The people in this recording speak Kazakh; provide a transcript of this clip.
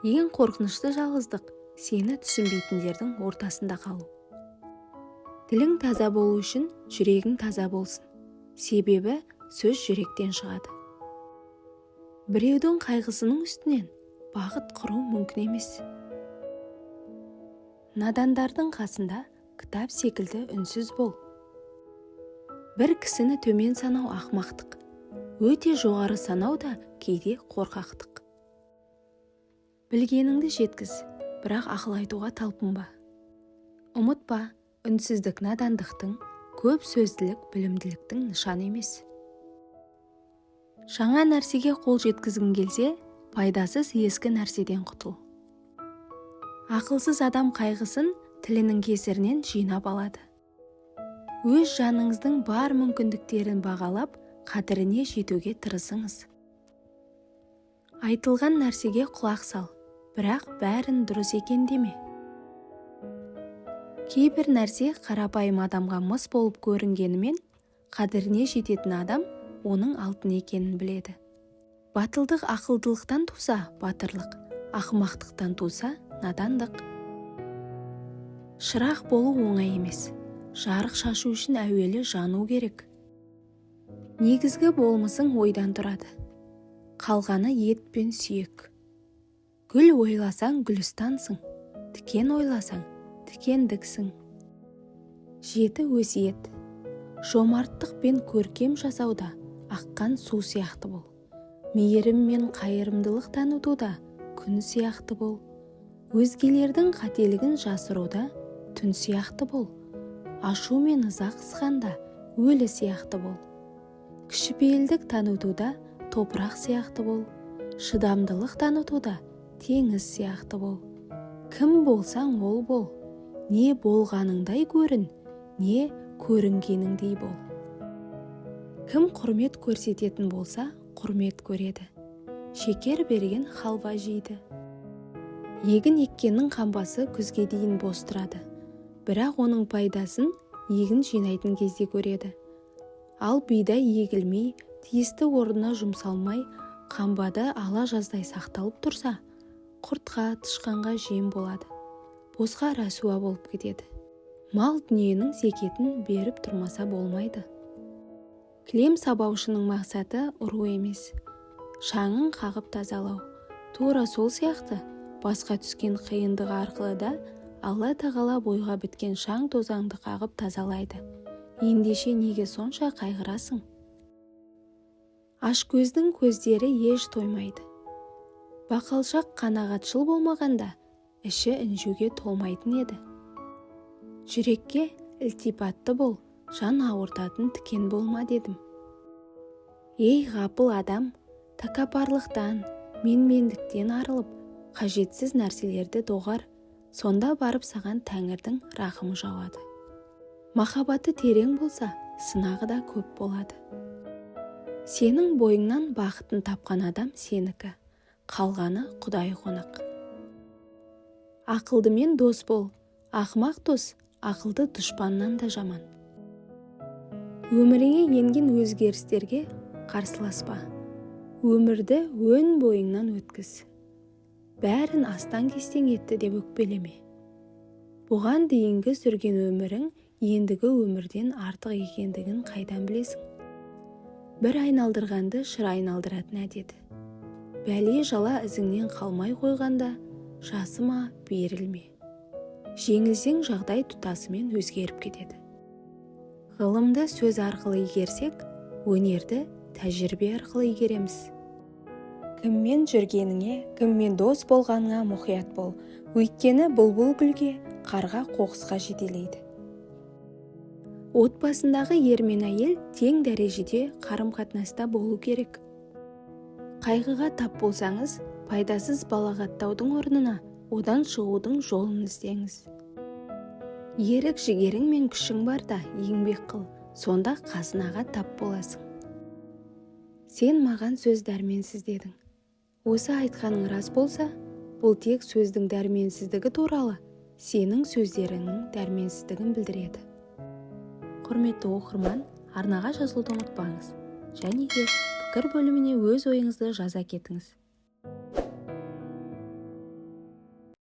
Ең қорқынышты жалғыздық сені түсінбейтіндердің ортасында қалу. Тілің таза болу үшін жүрегің таза болсын. Себебі сөз жүректен шығады. Біреудің қайғысының үстінен бақыт құру мүмкін емес. Надандардың қасында кітап секілді үнсіз бол. Бір кісіні төмен санау ақымақтық, өте жоғары санау да кейде қорқақтық. Білгеніңді жеткіз, бірақ ақыл айтуға талпынба. Ұмытпа, үнсіздік надандықтың, көп сөзділік білімділіктің нышаны емес. Жаңа нәрсеге қол жеткізгің келсе, пайдасыз ескі нәрседен құтыл. Ақылсыз адам қайғысын тілінің кесірінен жинап алады. Өз жаныңыздың бар мүмкіндіктерін бағалап, қадіріне жетуге тырысыңыз. Айтылған нәрсеге құлақ сал, бірақ бәрін дұрыс екен деме. Кейбір нәрсе қарапайым адамға мыс болып көрінгенімен, қадіріне жететін адам оның алтын екенін біледі. Батылдық ақылдылықтан туса, батырлық, ақымақтықтан туса, надандық. Шырақ болу оңай емес. Жарық шашу үшін әуелі жану керек. Негізгі болмысың ойдан тұрады. Қалғаны ет пен сүйек. Гүл ойласаң гүлістансың, тікен ойласаң тікендіксің. Жеті өсиет. Жомарттық пен көркем жасауда аққан су сияқты бол. Мейірім мен қайырымдылық танытуда күн сияқты бол. Өзгелердің қателігін жасыруда түн сияқты бол. Ашу мен ыза қысқанда өлі сияқты бол. Кішіпейілдік танытуда топырақ сияқты бол. Шыдамдылық танытуда теңіз сияқты бол. Кім болсаң ол бол. Не болғаныңдай көрін, не көрінгеніңдей бол. Кім құрмет көрсететін болса, құрмет көреді. Шекер берген халва жейді. Егін еккеннің қамбасы күзге дейін бос тұрады. Бірақ оның пайдасын егін жинайтын кезде көреді. Ал бидай егілмей, тиісті орнына жұмсалмай, қамбада ала жаздай сақталып тұрса, құртқа, тышқанға жем болады. Босқа рәсуа болып кетеді. Мал дүниенің зекетін беріп тұрмаса болмайды. Кілем сабаушының мақсаты ұру емес. Шаңын қағып тазалау. Тура сол сияқты басқа түскен қиындығы арқылы да Алла тағала бойға біткен шаң тозаңды қағып тазалайды. Ендеше неге сонша қайғырасың? Ашкөздің көздері еш тоймайды. Бақалшақ қанағатшыл болмағанда, іші інжуге толмайтын еді. Жүрекке ілтипатты бол, жан ауыртатын тікен болма дедім. Ей ғапыл адам, тәкаппарлықтан, менмендіктен арылып, қажетсіз нәрселерді доғар. Сонда барып саған Тәңірдің рахымы жауады. Махаббаты терең болса, сынағы да көп болады. Сенің бойыңнан бақытын тапқан адам сенікі, қалғаны Құдай қонақ. Ақылдымен дос бол, ақымақ дос, ақылды дұшпаннан да жаман. Өміріңе енген өзгерістерге қарсыласпа. Өмірді өн бойыңнан өткіз. Бәрін астан кестен етті деп өкпелеме. Бұған дейінгі сүрген өмірің ендігі өмірден артық екендігін қайдан білесің? Бір айналдырғанды шыр айналдыратын әдеті. Бәле жала ізіңнен қалмай қойғанда, жасыма берілме. Жеңілсең жағдай тұтасымен өзгеріп кетеді. Ғылымды сөз арқылы игерсек, өнерді тәжірибе арқылы игереміз. Кіммен жүргеніңе, кіммен дос болғаныңа мұқият бол. Өйткені бұлбұл гүлге, қарға қоқысқа жетелейді. Отбасындағы ер мен әйел тең дәрежеде қарым-қатынаста болу керек. Қайғыға тап болсаңыз, пайдасыз балағаттаудың орнына одан шығудың жолын іздеңіз. Ерік жігерің мен күшің барда еңбек қыл, сонда қазынаға тап боласың. Сен маған сөз дәрменсіз дедің. Осы айтқаның рас болса, бұл тек сөздің дәрменсіздігі туралы сенің сөздеріңнің дәрменсіздігін білдіреді. Құрметті оқырман, арнаға жазылуды ұмытпаңыз. Және де пікір бөліміне өз ойыңызды жаза кетіңіз.